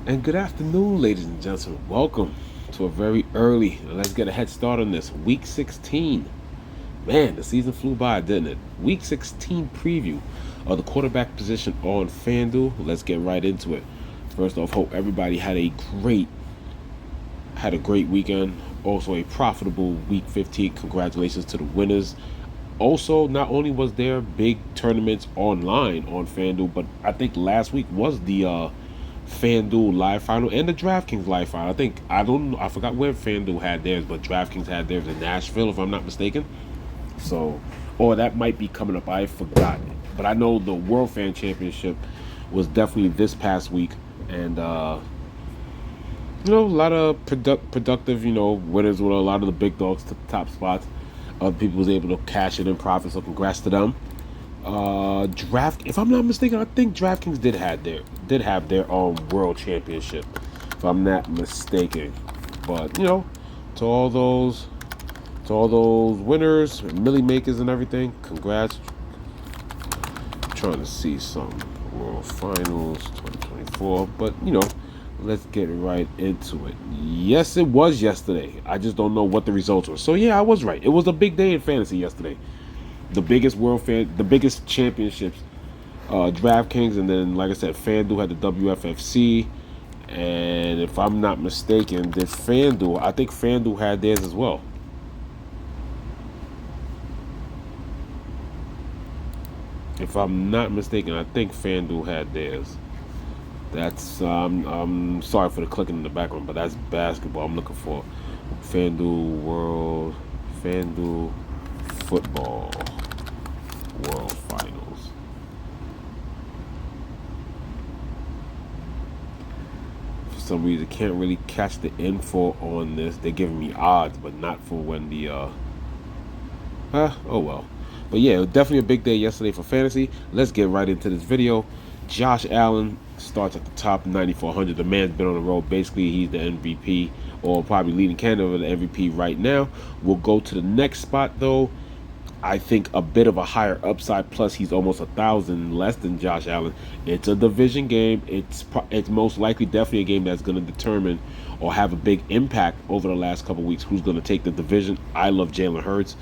And good afternoon, ladies and gentlemen. Welcome to a very early, let's get a head start on this, Week 16. Man, the season flew by, didn't it? Week 16 preview of the quarterback position on FanDuel. Let's get right into it. First off, hope everybody had a great weekend. Also a profitable Week 15. Congratulations to the winners. Also, not only was there big tournaments online on FanDuel, but I think last week was the FanDuel live final and the DraftKings live final. I forgot where FanDuel had theirs, but DraftKings had theirs in Nashville, if I'm not mistaken. So, or that might be coming up. I forgot, but I know the World Fan Championship was definitely this past week, and a lot of productive, winners with a lot of the big dogs to the top spots. Other people was able to cash it in profit, so congrats to them. If I'm not mistaken, I think DraftKings did have their World Championship, if I'm not mistaken. But to all those to all those winners, millie makers, and everything, congrats. I'm trying to see some World Finals 2024, but let's get right into it. Yes, it was yesterday. I just don't know what the results were. So yeah, I was right. It was a big day in fantasy yesterday. The biggest championships, DraftKings, and then like I said, FanDuel had the WFFC, and if I'm not mistaken, I think FanDuel had theirs as well. If I'm not mistaken, I think FanDuel had theirs. That's I'm sorry for the clicking in the background, but that's basketball. I'm looking for FanDuel Football World Finals. For some reason, can't really catch the info on this. They're giving me odds, but not for when oh well. But yeah, it was definitely a big day yesterday for fantasy. Let's get right into this video. Josh Allen starts at the top, 9,400. The man's been on the road. Basically, he's the MVP, or probably leading candidate for the MVP right now. We'll go to the next spot, though. I think a bit of a higher upside. Plus, he's almost 1,000 less than Josh Allen. It's a division game. It's most likely definitely a game that's going to determine or have a big impact over the last couple weeks who's going to take the division. I love Jalen Hurts.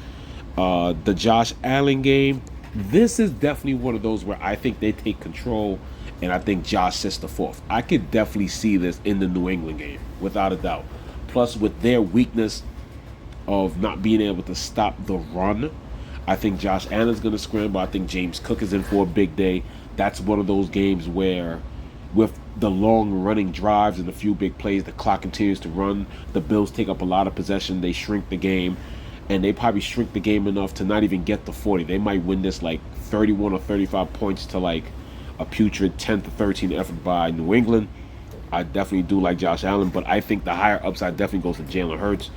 The Josh Allen game, this is definitely one of those where I think they take control, and I think Josh sits the fourth. I could definitely see this in the New England game, without a doubt. Plus, with their weakness of not being able to stop the run, I think Josh Allen's going to scramble. I think James Cook is in for a big day. That's one of those games where, with the long running drives and a few big plays, the clock continues to run. The Bills take up a lot of possession. They shrink the game, and they probably shrink the game enough to not even get the 40. They might win this like 31 or 35 points to like a putrid 10-13 effort by New England. I definitely do like Josh Allen, but I think the higher upside definitely goes to Jalen Hurts.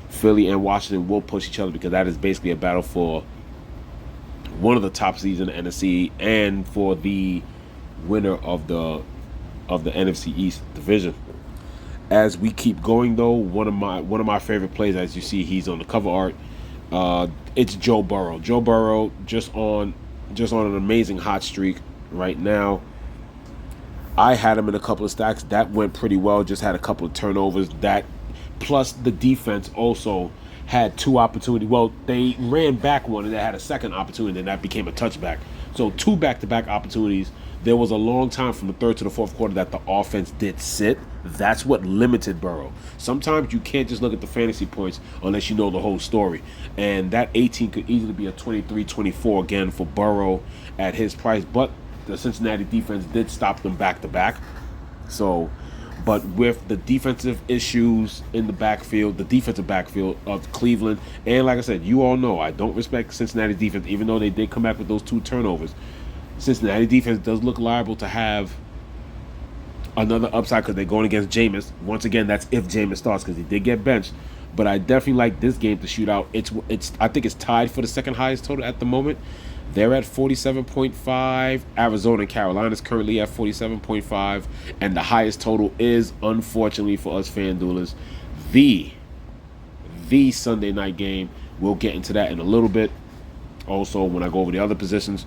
Philly and Washington will push each other because that is basically a battle for one of the top seeds in the NFC and for the winner of the NFC East division. As we keep going, though, one of my favorite plays, as you see, he's on the cover art. It's Joe Burrow. Joe Burrow just on an amazing hot streak right now. I had him in a couple of stacks. That went pretty well. Just had a couple of turnovers. That plus the defense also had two opportunities. Well, they ran back one and they had a second opportunity, and that became a touchback. So two back-to-back opportunities. There was a long time from the third to the fourth quarter that the offense did sit. That's what limited Burrow. Sometimes you can't just look at the fantasy points unless you know the whole story. And that 18 could easily be a 23-24 again for Burrow at his price. But the Cincinnati defense did stop them back-to-back. So, but with the defensive issues in the defensive backfield of Cleveland, and like I said, you all know I don't respect Cincinnati defense, even though they did come back with those two turnovers. Cincinnati defense does look liable to have another upside because they're going against Jameis. Once again, that's if Jameis starts because he did get benched. But I definitely like this game to shoot out. It's I think it's tied for the second highest total at the moment. They're at 47.5. Arizona and Carolina is currently at 47.5. And the highest total is, unfortunately for us FanDuelers, the Sunday night game. We'll get into that in a little bit. Also, when I go over the other positions,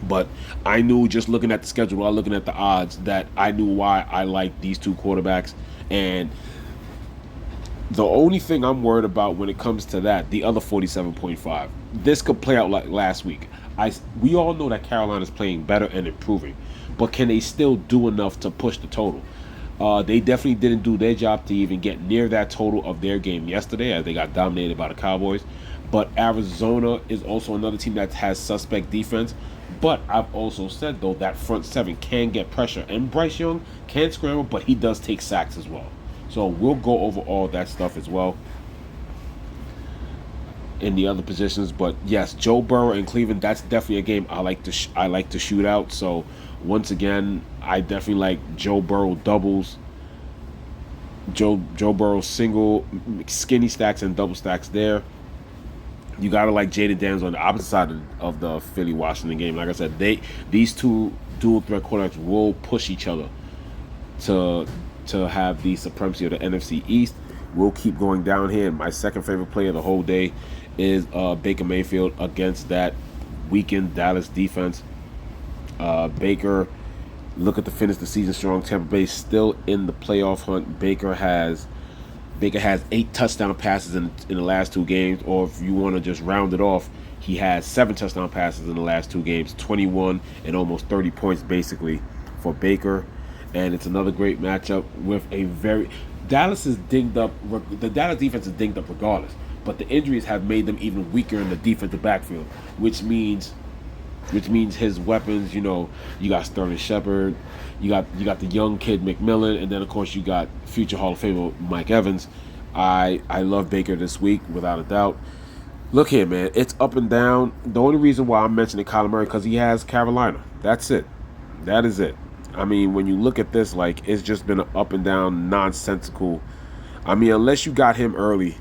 But I knew just looking at the schedule, while looking at the odds, that I knew why I like these two quarterbacks. And the only thing I'm worried about when it comes to that, the other 47.5, this could play out like last week. We all know that Carolina's playing better and improving, but can they still do enough to push the total? They definitely didn't do their job to even get near that total of their game yesterday, as they got dominated by the Cowboys. But Arizona is also another team that has suspect defense. But I've also said, though, that front seven can get pressure. And Bryce Young can scramble, but he does take sacks as well. So we'll go over all that stuff as well in the other positions. But yes, Joe Burrow in Cleveland, that's definitely a game I like to shoot out. So once again, I definitely like Joe Burrow doubles, Joe Burrow single, skinny stacks and double stacks there. You gotta like Jaden Daniels on the opposite side of the Philly Washington game. Like I said, these two dual threat quarterbacks will push each other to have the supremacy of the NFC East. We'll keep going down here. My second favorite play of the whole day is Baker Mayfield against that weakened Dallas defense. Baker, look at the finish the season strong. Tampa Bay still in the playoff hunt. Baker has 8 touchdown passes in the last 2 games, or if you want to just round it off, he has 7 touchdown passes in the last 2 games, 21 and almost 30 points basically for Baker. And it's another great matchup with a very Dallas is dinged up. The Dallas defense is dinged up regardless, but the injuries have made them even weaker in the defensive backfield, which means his weapons. You know, you got Sterling Shepard, you got the young kid McMillan, and then of course you got future Hall of Famer Mike Evans. I love Baker this week without a doubt. Look here, man, it's up and down. The only reason why I'm mentioning Kyler Murray because he has Carolina. That's it. That is it. I mean, when you look at this, like, it's just been an up and down, nonsensical. I mean, unless you got him early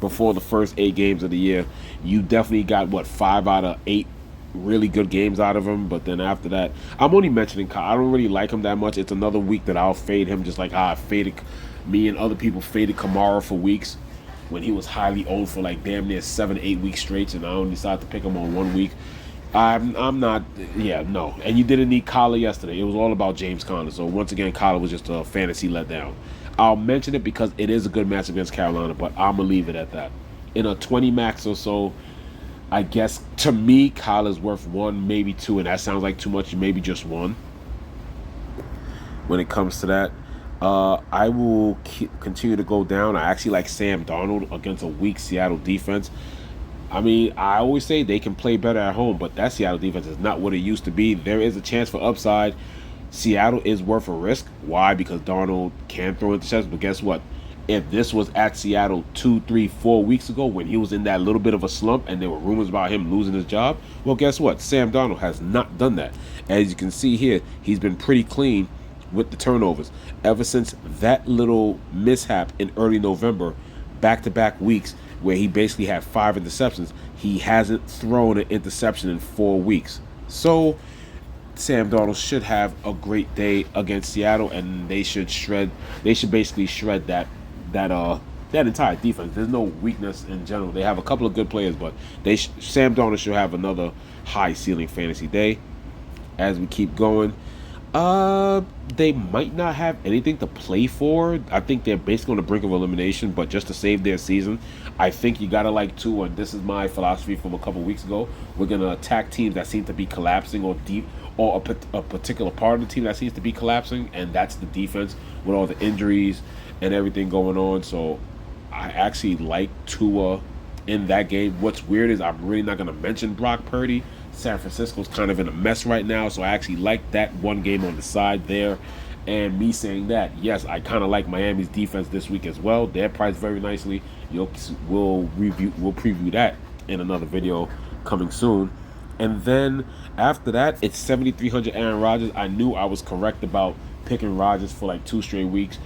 before the first 8 games of the year, you definitely got, 5 out of 8 really good games out of him. But then after that, I'm only mentioning Kyle. I don't really like him that much. It's another week that I'll fade him, just like how I faded me and other people faded Kamara for weeks when he was highly owned for like damn near 7-8 weeks straight, and I only decided to pick him on 1 week. I'm not, no. And you didn't need Kyler yesterday. It was all about James Conner. So once again, Kyler was just a fantasy letdown. I'll mention it because it is a good match against Carolina, but I'm going to leave it at that. In a 20 max or so, I guess, to me, Kyler's worth 1, maybe 2, and that sounds like too much, maybe just 1. When it comes to that, I will continue to go down. I actually like Sam Darnold against a weak Seattle defense. I mean, I always say they can play better at home, but that Seattle defense is not what it used to be. There is a chance for upside. Seattle is worth a risk. Why? Because Darnold can throw interceptions, but guess what? If this was at Seattle 2, 3, 4 weeks ago when he was in that little bit of a slump and there were rumors about him losing his job, well, guess what? Sam Darnold has not done that. As you can see here, he's been pretty clean with the turnovers. Ever since that little mishap in early November, back-to-back weeks, where he basically had 5 interceptions, he hasn't thrown an interception in 4 weeks. So Sam Darnold should have a great day against Seattle, and they should basically shred that entire defense. There's no weakness in general. They have a couple of good players, but Sam Darnold should have another high ceiling fantasy day. As we keep going, they might not have anything to play for. I think they're basically on the brink of elimination, but just to save their season, I think you gotta like two. And this is my philosophy from a couple weeks ago. We're gonna attack teams that seem to be collapsing, or a particular part of the team that seems to be collapsing, and that's the defense with all the injuries and everything going on. So I actually like Tua in that game. What's weird is I'm really not gonna mention Brock Purdy. San Francisco's kind of in a mess right now, so I actually like that one game on the side there. And me saying that, yes, I kind of like Miami's defense this week as well. They're priced very nicely. We'll preview that in another video coming soon. And then after that, it's 7,300 Aaron Rodgers. I knew I was correct about picking Rodgers for like 2 straight weeks.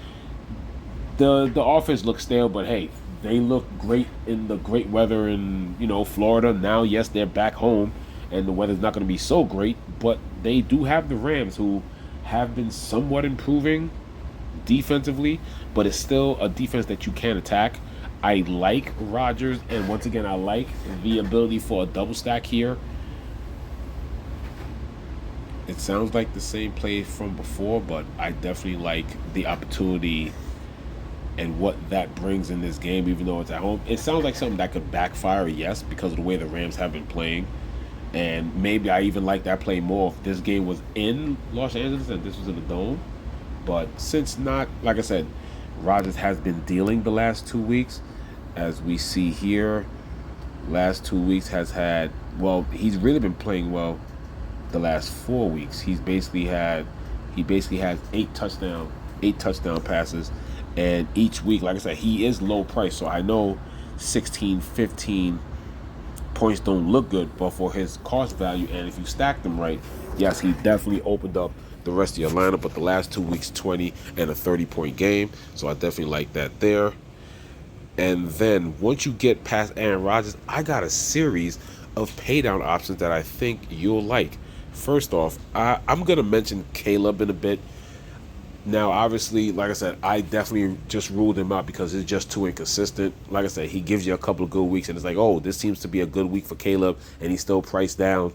The offense looks stale, but hey, they look great in the great weather in Florida. Now, yes, they're back home, and the weather's not going to be so great, but they do have the Rams, who have been somewhat improving defensively, but it's still a defense that you can attack. I like Rodgers, and once again, I like the ability for a double stack here. It sounds like the same play from before, but I definitely like the opportunity and what that brings in this game, even though it's at home. It sounds like something that could backfire, yes, because of the way the Rams have been playing. And maybe I even like that play more if this game was in Los Angeles and this was in the Dome. But since not, like I said, Rodgers has been dealing the last 2 weeks. As we see here, last 2 weeks has had, well, he's really been playing well the last 4 weeks. He basically has eight touchdown passes, and each week, like I said, he is low price, so I know 16, 15 points don't look good, but for his cost value, and if you stack them right, yes, he definitely opened up the rest of your lineup. But the last 2 weeks, 20 and a 30-point game, so I definitely like that there. And then once you get past Aaron Rodgers, I got a series of paydown options that I think you'll like. First off, I'm going to mention Caleb in a bit. Now, obviously, like I said, I definitely just ruled him out because it's just too inconsistent. Like I said, he gives you a couple of good weeks, and it's like, oh, this seems to be a good week for Caleb, and he's still priced down,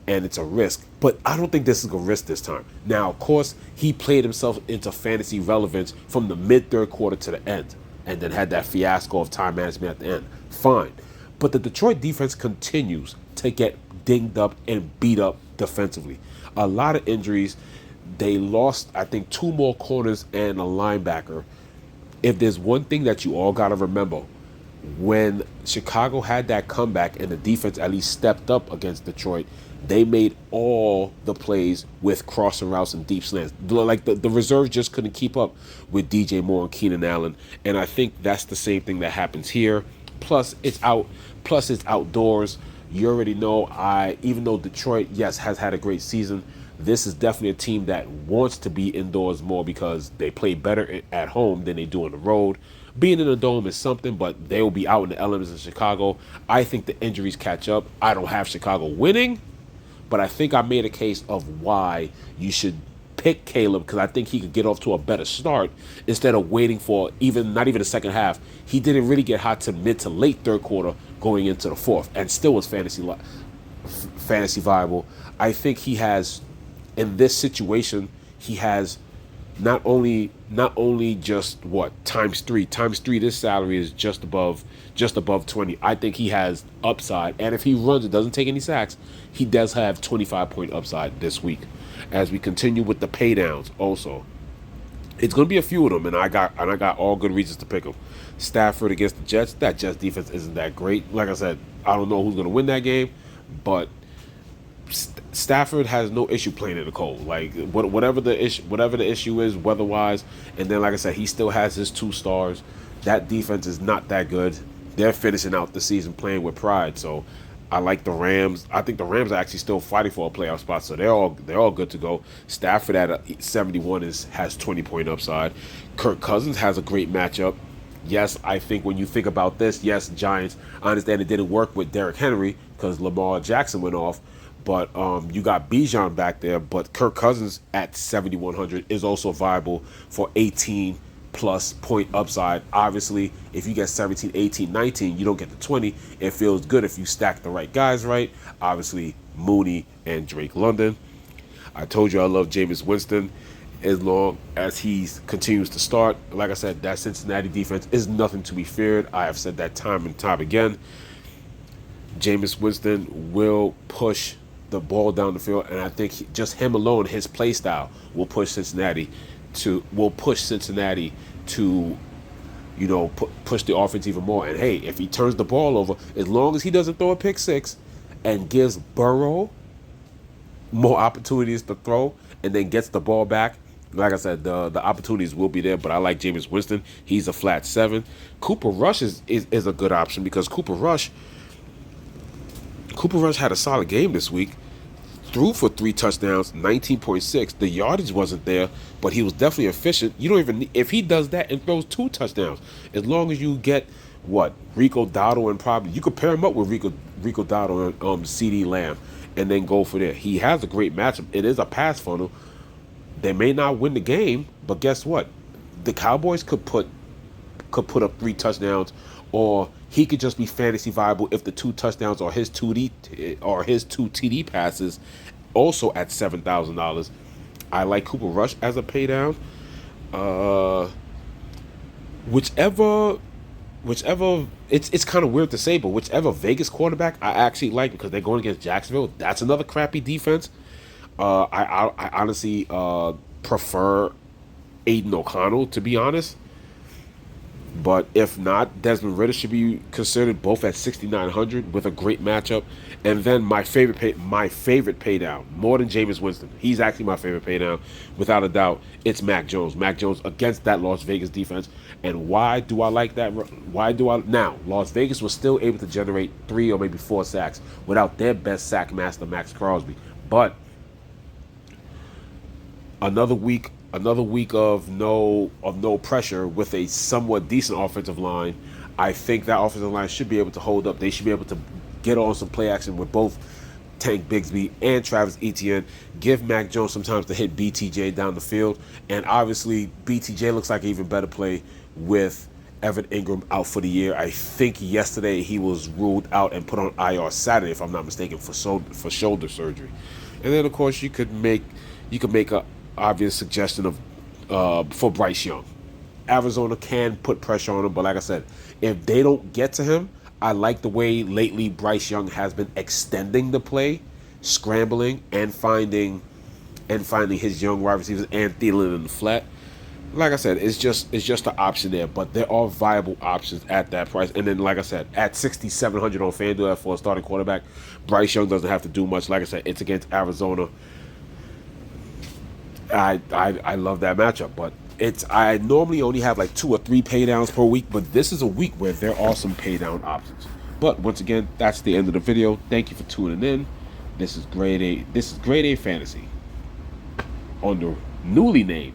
and it's a risk. But I don't think this is a risk this time. Now, of course, he played himself into fantasy relevance from the mid-third quarter to the end, and then had that fiasco of time management at the end. Fine. But the Detroit defense continues to get dinged up and beat up defensively. A lot of injuries. They lost, I think, 2 more corners and a linebacker. If there's one thing that you all got to remember, when Chicago had that comeback and the defense at least stepped up against Detroit, they made all the plays with crossing routes and deep slants. Like the reserves just couldn't keep up with DJ Moore and Keenan Allen. And I think that's the same thing that happens here. Plus, it's outdoors. You already know, even though Detroit, yes, has had a great season, this is definitely a team that wants to be indoors more because they play better at home than they do on the road. Being in a dome is something, but they will be out in the elements in Chicago. I think the injuries catch up. I don't have Chicago winning, but I think I made a case of why you should pick Caleb, because I think he could get off to a better start instead of waiting for not even the second half. He didn't really get hot to mid to late third quarter going into the fourth, and still was fantasy viable. I think he has, in this situation, he has not only just times three. This salary is just above 20. I think he has upside, and if he runs, it doesn't take any sacks, he does have 25-point upside this week. As we continue with the paydowns, also, it's going to be a few of them, and I got all good reasons to pick them. Stafford against the Jets. That Jets defense isn't that great. Like I said, I don't know who's going to win that game, but Stafford has no issue playing in the cold. Like whatever the issue is weather-wise, and then like I said, he still has his 2 stars. That defense is not that good. They're finishing out the season playing with pride. So I like the Rams. I think the Rams are actually still fighting for a playoff spot, so they're all good to go. Stafford at 71 has 20-point upside. Kirk Cousins has a great matchup. Yes, I think when you think about this, yes, Giants, I understand it didn't work with Derrick Henry because Lamar Jackson went off. But you got Bijan back there. But Kirk Cousins at 7,100 is also viable for 18-plus point upside. Obviously, if you get 17, 18, 19, you don't get the 20. It feels good if you stack the right guys right. Obviously, Mooney and Drake London. I told you I love Jameis Winston as long as he continues to start. Like I said, that Cincinnati defense is nothing to be feared. I have said that time and time again. Jameis Winston will push the ball down the field, and I think just him alone, his play style, will push Cincinnati to push the offense even more. And hey, if he turns the ball over, as long as he doesn't throw a pick six and gives Burrow more opportunities to throw and then gets the ball back, like I said, the opportunities will be there. But I like Jameis Winston. He's a flat 7. Cooper Rush is a good option because Cooper Rush had a solid game this week. Threw for 3 touchdowns, 19.6. The yardage wasn't there, but he was definitely efficient. You don't even, if he does that and throws 2 touchdowns, as long as you get Rico Dowdle, and probably you could pair him up with Rico Dowdle and CeeDee Lamb, and then go for there. He has a great matchup. It is a pass funnel. They may not win the game, but guess what? The Cowboys could put up 3 touchdowns, or he could just be fantasy viable if the 2 touchdowns are his 2 TD passes, also at $7,000. I like Cooper Rush as a pay down. Uh, whichever it's kind of weird to say, but whichever Vegas quarterback I actually like, because they're going against Jacksonville. That's another crappy defense. I honestly prefer Aiden O'Connell, to be honest. But if not, Desmond Ridder should be considered, both at 6,900 with a great matchup. And then my favorite pay down, more than Jameis Winston. He's actually my favorite pay down, without a doubt. It's Mac Jones. Mac Jones against that Las Vegas defense. And why do I like that? Now, Las Vegas was still able to generate 3 or maybe 4 sacks without their best sack master, Max Crosby. But another week of no pressure with a somewhat decent offensive line. I think that offensive line should be able to hold up. They should be able to get on some play action with both Tank Bigsby and Travis Etienne. Give Mac Jones sometimes to hit BTJ down the field. And obviously, BTJ looks like an even better play with Evan Ingram out for the year. I think yesterday he was ruled out and put on IR Saturday, if I'm not mistaken, for shoulder surgery. And then, of course, you could make a obvious suggestion of for Bryce Young. Arizona can put pressure on him, but like I said, if they don't get to him, I like the way lately Bryce Young has been extending the play, scrambling and finding his young wide receivers and Thielen in the flat. Like I said, it's just an option there, but there are viable options at that price. And then, like I said, at 6,700 on FanDuel for a starting quarterback, Bryce Young doesn't have to do much. Like I said, it's against Arizona. I love that matchup, but I normally only have like 2 or 3 pay downs per week, but this is a week where there are some pay down options. But once again, that's the end of the video. Thank you for tuning in. This is Grade A Fantasy on the newly named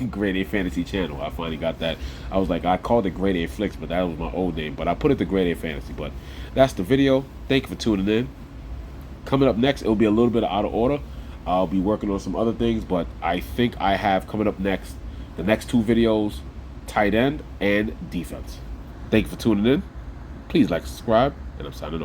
Grade A Fantasy channel. I finally got that. I was like, I called it Grade A Flicks, but that was my old name. But I put it to Grade A Fantasy. But that's the video. Thank you for tuning in. Coming up next, it'll be a little bit out of order. I'll be working on some other things, but I think I have coming up next, the next 2 videos, tight end and defense. Thank you for tuning in. Please like, subscribe, and I'm signing off.